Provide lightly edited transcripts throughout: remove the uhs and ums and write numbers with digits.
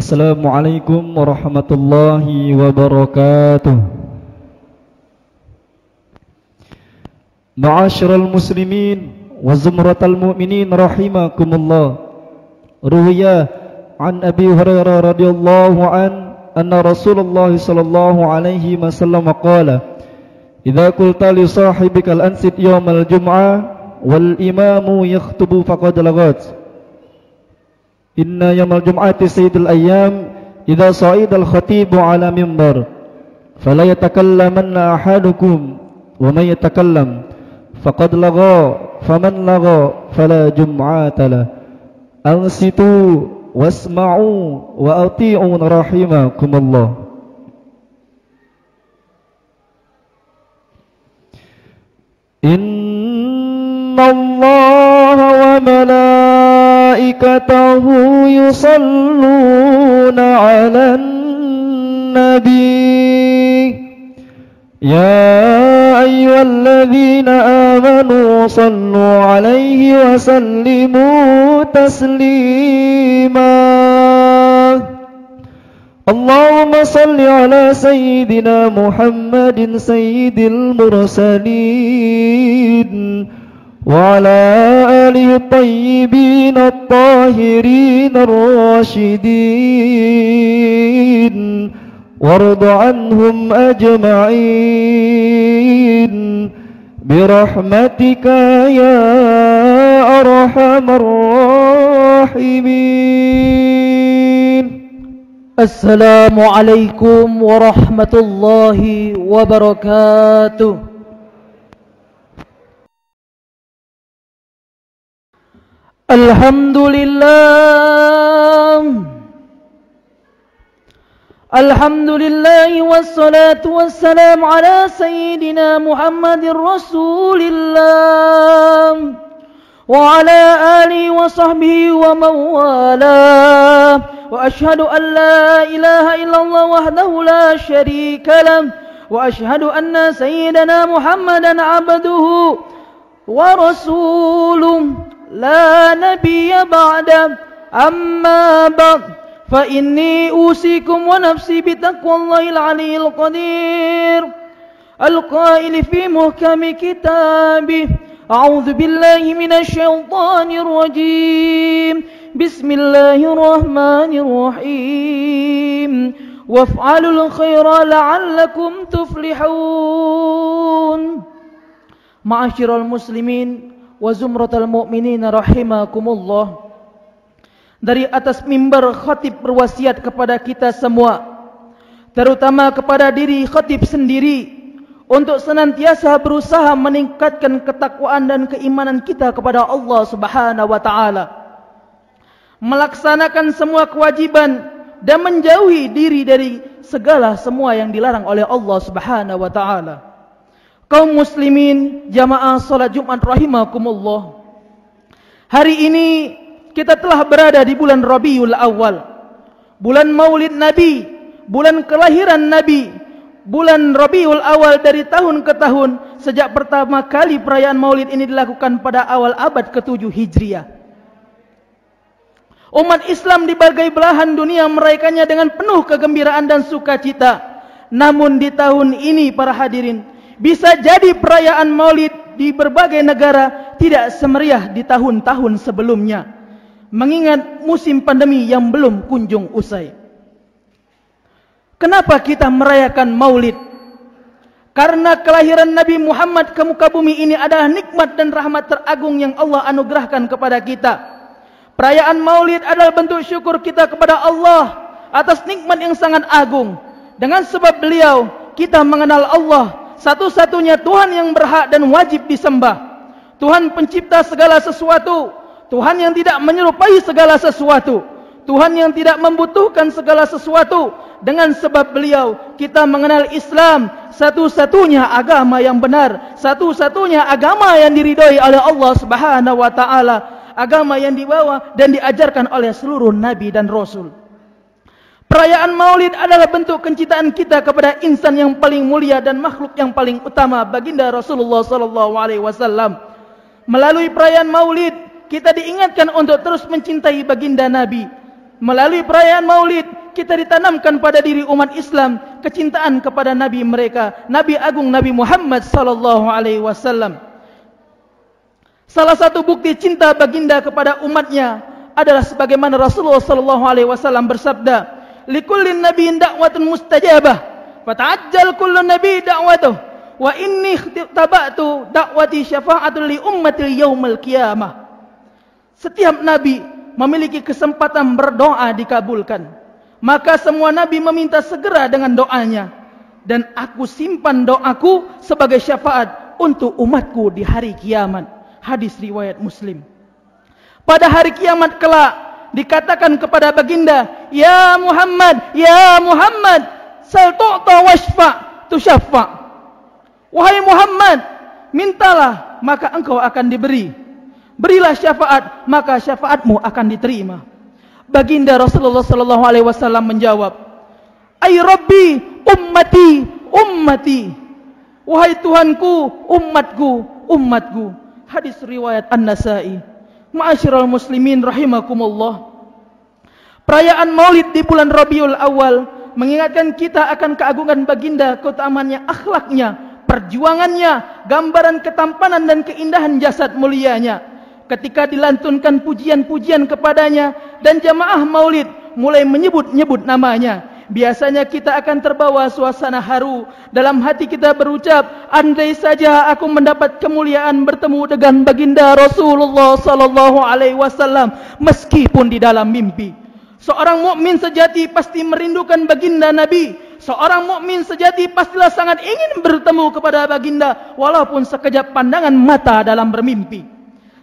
Assalamualaikum warahmatullahi wabarakatuh. Ma'asyiral muslimin wa zumratal mu'minin rahimakumullah. Ruwiya an Abi Hurairah radhiyallahu anna Rasulullah sallallahu alaihi wasallam qala: "Idza qulta li sahibikal ansit yawmal jum'ah wal imamu yakhutubu faqad laghat." Inna yawmal jum'ati sayyidul ayyam idza sa'idal khatibu ala mimbar fala yatakallamanna ahadukum wa man yatakallam faqad lagha faman lagha fala jum'ata la. Ansitu wasma'u wa ati'u rahimakumullah. Inna Allaha wa malaikatahu yusalluna 'alan nabi ya ayyuhalladzina amanu sallu 'alaihi wa sallimu taslima. Allahumma salli ala sayyidina Muhammadin sayyidil mursalin wa ala alihi at-tayyibin at-tahirin ar-rasyidin warda anhum ajma'in birahmatika ya arhamar rahimin. Assalamualaikum warahmatullahi wabarakatuh. Alhamdulillah wassalatu wassalamu ala sayyidina Muhammadir Rasulillah wa ala alihi wa sahbihi wa mawalah. Wa ashhadu an la ilaha illallah wahdahu la syarika lah wa ashhadu anna sayyidana Muhammadan abduhu wa rasuluh la nabiyya ba'da. Amma ba'd fa inni usikum wa nafsi bitaqwallahil aliyyil qadir al-qail fi muhkami kitabih. A'udzu billahi minasy syaithanir rajim. Bismillahirrahmanirrahim. Waf'alul khaira la'allakum tuflihun. Ma'asyiral muslimin wa zumratal mu'minin rahimakumullah. Dari atas mimbar khatib berwasiat kepada kita semua, terutama kepada diri khatib sendiri, untuk senantiasa berusaha meningkatkan ketakwaan dan keimanan kita kepada Allah Subhanahu wa taala, melaksanakan semua kewajiban dan menjauhi diri dari segala semua yang dilarang oleh Allah Subhanahu wa taala. Kaum muslimin jamaah salat Jumat rahimakumullah. Hari ini kita telah berada di bulan Rabiul Awal, bulan Maulid Nabi, bulan kelahiran Nabi. Bulan Rabiul Awal dari tahun ke tahun, sejak pertama kali perayaan Maulid ini dilakukan pada awal abad ke-7 Hijriah. Umat Islam di berbagai belahan dunia merayakannya dengan penuh kegembiraan dan sukacita. Namun di tahun ini para hadirin, bisa jadi perayaan Maulid di berbagai negara tidak semeriah di tahun-tahun sebelumnya, mengingat musim pandemi yang belum kunjung usai. Kenapa kita merayakan Maulid? Karena kelahiran Nabi Muhammad ke muka bumi ini adalah nikmat dan rahmat teragung yang Allah anugerahkan kepada kita. Perayaan Maulid adalah bentuk syukur kita kepada Allah atas nikmat yang sangat agung. Dengan sebab beliau, kita mengenal Allah, satu-satunya Tuhan yang berhak dan wajib disembah. Tuhan pencipta segala sesuatu, Tuhan yang tidak menyerupai segala sesuatu, Tuhan yang tidak membutuhkan segala sesuatu. Dengan sebab beliau, kita mengenal Islam, satu-satunya agama yang benar, satu-satunya agama yang diridhoi oleh Allah Subhanahu wa taala, agama yang dibawa dan diajarkan oleh seluruh nabi dan rasul. Perayaan Maulid adalah bentuk kecintaan kita kepada insan yang paling mulia dan makhluk yang paling utama, baginda Rasulullah sallallahu alaihi wasallam. Melalui perayaan Maulid, kita diingatkan untuk terus mencintai baginda Nabi, Melalui perayaan Maulid, kita ditanamkan pada diri umat Islam kecintaan kepada Nabi mereka, Nabi Agung Nabi Muhammad sallallahu alaihi wasallam. Salah satu bukti cinta baginda kepada umatnya adalah sebagaimana Rasulullah sallallahu alaihi wasallam bersabda, "Likullin nabiyyin da'watun mustajabah, fata'ajjal kullu nabiy da'watuh, wa inni tabatu da'wati syafa'atul li ummati yaumil qiyamah." Setiap nabi memiliki kesempatan berdoa dikabulkan. Maka semua nabi meminta segera dengan doanya, dan aku simpan doaku sebagai syafaat untuk umatku di hari kiamat. Hadis riwayat Muslim. Pada hari kiamat kelak dikatakan kepada baginda, "Ya Muhammad, sal tu'ta washfa tusyaffa." Wahai Muhammad, mintalah maka engkau akan diberi. Berilah syafaat, maka syafaatmu akan diterima. Baginda Rasulullah sallallahu alaihi wasallam menjawab, "Ay Rabbi, ummati. Wahai Tuhanku, umatku." Hadis riwayat An-Nasa'i. Ma'asyiral muslimin rahimakumullah. Perayaan Maulid di bulan Rabiul Awal mengingatkan kita akan keagungan baginda, keutamaannya, akhlaknya, perjuangannya, gambaran ketampanan dan keindahan jasad mulianya. Ketika dilantunkan pujian-pujian kepadanya dan jamaah Maulid mulai menyebut-nyebut namanya, biasanya kita akan terbawa suasana haru. Dalam hati kita berucap, andai saja aku mendapat kemuliaan bertemu dengan baginda Rasulullah sallallahu alaihi wasallam meskipun di dalam mimpi. Seorang mukmin sejati pasti merindukan baginda Nabi. Seorang mukmin sejati pastilah sangat ingin bertemu kepada baginda walaupun sekejap pandangan mata dalam bermimpi.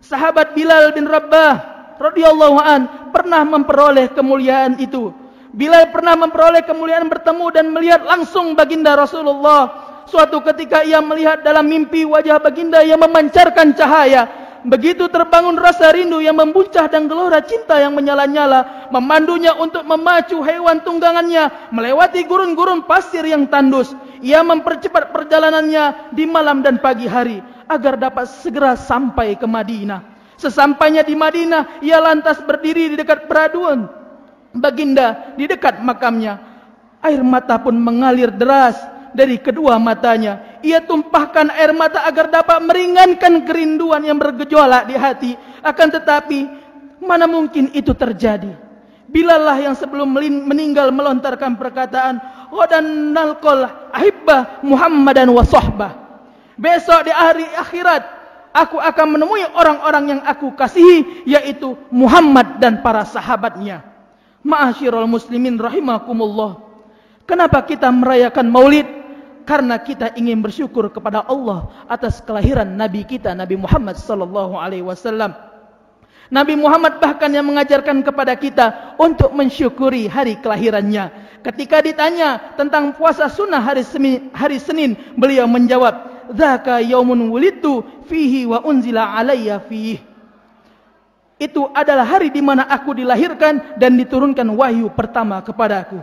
Sahabat Bilal bin Rabah radhiyallahu an pernah memperoleh kemuliaan itu. Bilal pernah memperoleh kemuliaan bertemu dan melihat langsung baginda Rasulullah. Suatu ketika ia melihat dalam mimpi wajah baginda yang memancarkan cahaya. Begitu terbangun rasa rindu yang membuncah dan gelora cinta yang menyala-nyala, memandunya untuk memacu hewan tunggangannya melewati gurun-gurun pasir yang tandus. Ia mempercepat perjalanannya di malam dan pagi hari agar dapat segera sampai ke Madinah. Sesampainya di Madinah, ia lantas berdiri di dekat peraduan baginda, di dekat makamnya. Air mata pun mengalir deras dari kedua matanya. Ia tumpahkan air mata agar dapat meringankan kerinduan yang bergejolak di hati. Akan tetapi, mana mungkin itu terjadi? Bilal lah yang sebelum meninggal melontarkan perkataan, "Ghadan nalqal ahibbah Muhammadan wa sahbah." Besok di hari akhirat aku akan menemui orang-orang yang aku kasihi, yaitu Muhammad dan para sahabatnya. Ma'asyiral muslimin rahimakumullah. Kenapa kita merayakan Maulid? Karena kita ingin bersyukur kepada Allah atas kelahiran Nabi kita, Nabi Muhammad sallallahu alaihi wasallam. Nabi Muhammad bahkan yang mengajarkan kepada kita untuk mensyukuri hari kelahirannya. Ketika ditanya tentang puasa sunnah hari Senin, beliau menjawab, "Dzaka yaumun wulidtu fihi wa unzila alayya fihi." Itu adalah hari di mana aku dilahirkan dan diturunkan wahyu pertama kepadaku.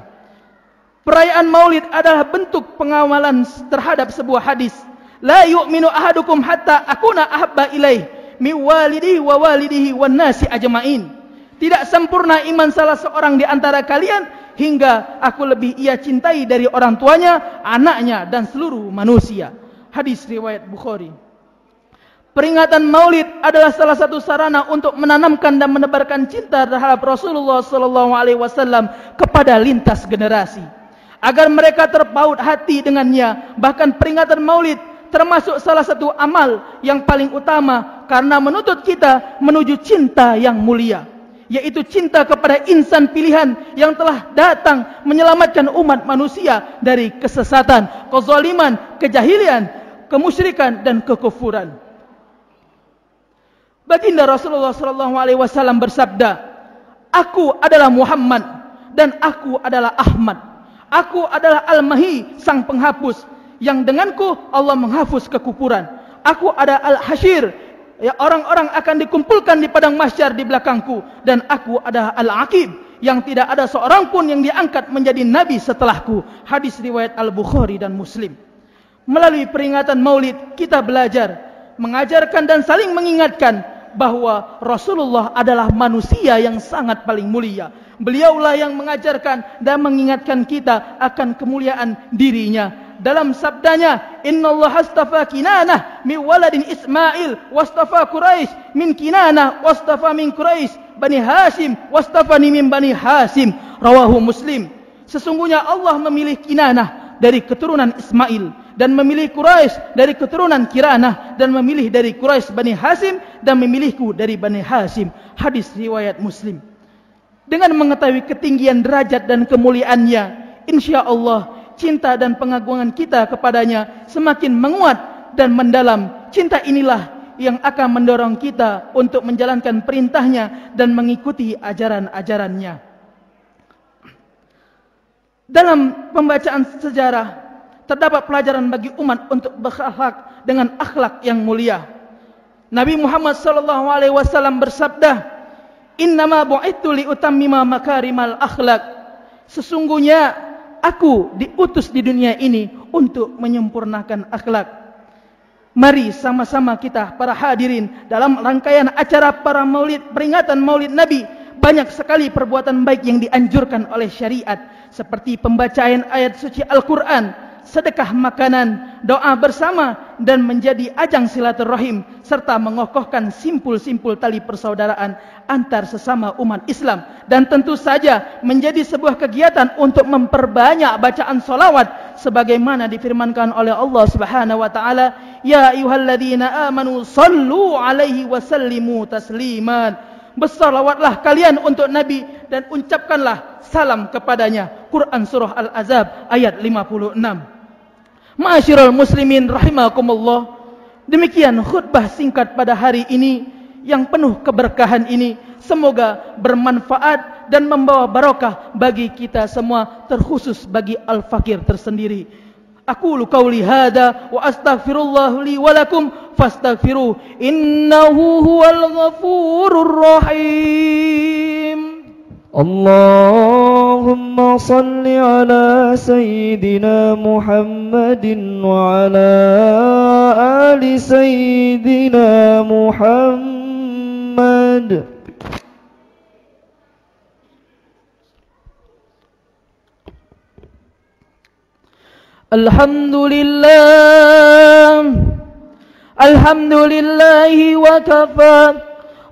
Perayaan Maulid adalah bentuk pengawalan terhadap sebuah hadis. La yu'minu ahadukum hatta akuna ahabba ilaih mi walidihi wa walidihi wan nasi ajma'in. Tidak sempurna iman salah seorang di antara kalian hingga aku lebih ia cintai dari orang tuanya, anaknya dan seluruh manusia. Hadis riwayat Bukhari. Peringatan Maulid adalah salah satu sarana untuk menanamkan dan menebarkan cinta terhadap Rasulullah sallallahu alaihi wasallam kepada lintas generasi, agar mereka terpaut hati dengannya. Bahkan peringatan Maulid termasuk salah satu amal yang paling utama karena menuntut kita menuju cinta yang mulia, yaitu cinta kepada insan pilihan yang telah datang menyelamatkan umat manusia dari kesesatan, kezaliman, kejahilian, kemusyrikan dan kekufuran. Baginda Rasulullah sallallahu alaihi wasallam bersabda, "Aku adalah Muhammad dan aku adalah Ahmad. Aku adalah Al-Mahi, sang penghapus, yang denganku Allah menghapus kekufuran. Aku ada Al-Hashir, ya, orang-orang akan dikumpulkan di padang mahsyar di belakangku, dan aku adalah Al-Aqib, yang tidak ada seorang pun yang diangkat menjadi nabi setelahku." Hadis riwayat Al-Bukhari dan Muslim. Melalui peringatan Maulid kita belajar, mengajarkan dan saling mengingatkan bahwa Rasulullah adalah manusia yang sangat paling mulia. Beliaulah yang mengajarkan dan mengingatkan kita akan kemuliaan dirinya. Dalam sabdanya, Innallaha astafa Kinanah min waladin Ismail wastafa Quraisy min Kinanah wastafa min Quraisy Bani Hashim wastafani min Bani Hashim. Rawahu Muslim. Sesungguhnya Allah memilih Kinanah dari keturunan Ismail dan memilih Quraisy dari keturunan Kinanah dan memilih dari Quraisy Bani Hashim dan memilihku dari Bani Hashim. Hadis riwayat Muslim. Dengan mengetahui ketinggian derajat dan kemuliaannya, insya-Allah cinta dan pengagungan kita kepadanya semakin menguat dan mendalam. Cinta inilah yang akan mendorong kita untuk menjalankan perintahnya dan mengikuti ajaran-ajarannya. Dalam pembacaan sejarah terdapat pelajaran bagi umat untuk berakhlak dengan akhlak yang mulia. Nabi Muhammad SAW bersabda, Innama bu'ithu liutammima makarimal akhlak. Sesungguhnya aku diutus di dunia ini untuk menyempurnakan akhlak. Mari sama-sama kita para hadirin dalam rangkaian acara para maulid, peringatan maulid Nabi, banyak sekali perbuatan baik yang dianjurkan oleh syariat, seperti pembacaan ayat suci Al-Quran, sedekah makanan, doa bersama, dan menjadi ajang silaturahim, serta mengokohkan simpul-simpul tali persaudaraan antar sesama umat Islam. Dan tentu saja menjadi sebuah kegiatan untuk memperbanyak bacaan solawat, sebagaimana difirmankan oleh Allah Subhanahu wa taala, Ya ayyuhalladzina amanu sallu alaihi wa sallimu tasliman. Bersalawatlah kalian untuk Nabi dan ucapkanlah salam kepadanya. Quran surah Al-Ahzab ayat 56. Ma'asyiral muslimin rahimakumullah. Demikian khutbah singkat pada hari ini yang penuh keberkahan ini. Semoga bermanfaat dan membawa barokah bagi kita semua, terkhusus bagi al-fakir tersendiri. Aqulu qauli hadza wa astaghfirullah li wa lakum fastaghfiruh innahu huwal ghafurur rahim. Allahumma salli ala sayyidina Muhammadin wa ala ali sayyidina Muhammad. Alhamdulillahi wa kafa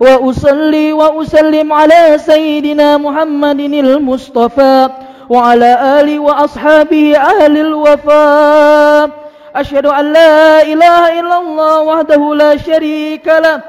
wa usalli wa usallim ala sayyidina Muhammadinil Mustafa wa ala ali wa ashabihi ahlil wafa. Asyhadu an la ilaha illallah wahdahu la syarika lah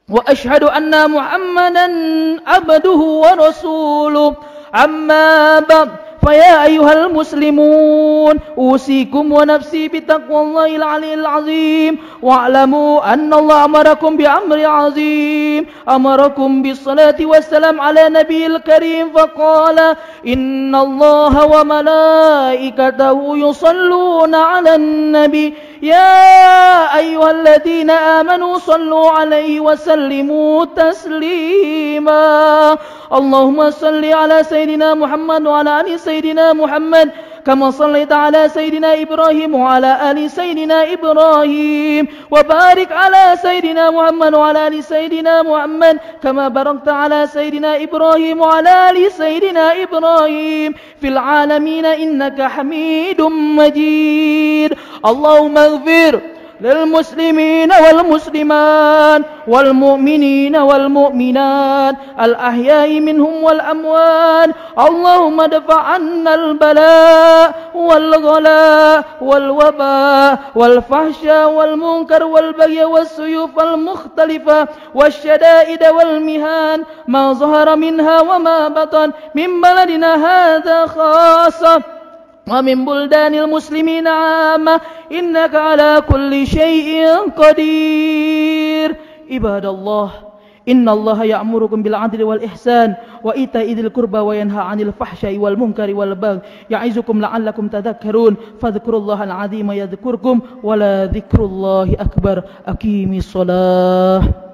wa asyhadu anna Muhammadan abduhu wa rasuluh. Amma ba'd. فيا أيها المسلمون أوصيكم ونفسي بتقوى الله العلي العظيم واعلموا أن الله أمركم بأمر عظيم أمركم بالصلاة والسلام على نبي الكريم فقال إن الله وملائكته يصلون على النبي يا أيها الذين آمنوا صلوا عليه وسلموا تسليما اللهم صل على سيدنا محمد وعلى آل سيدنا محمد كما صليت على سيدنا إبراهيم وعلى آل سيدنا إبراهيم وبارك على سيدنا محمد وعلى آل سيدنا محمد كما باركت على سيدنا إبراهيم وعلى آل سيدنا إبراهيم في العالمين إنك حميد مجيد اللهم اغفر للمسلمين والمسلمات والمؤمنين والمؤمنات الأحياء منهم والأموات اللهم ادفع عنا البلاء والغلاء والوباء والفحشاء والمنكر والبغي والسيوف المختلفة والشدائد والمهان ما ظهر منها وما بطن من بلدنا هذا خاصة ومن بلدان المسلمين عامة إنك على كل شيء قدير عباد الله إن الله يأمركم بالعدل والإحسان وإيتاء ذي القربى وينهى عن الفحشاء والمنكر والبغي يعظكم لعلكم تذكرون فاذكروا الله العظيم يذكركم ولذكر الله أكبر أقيموا الصلاة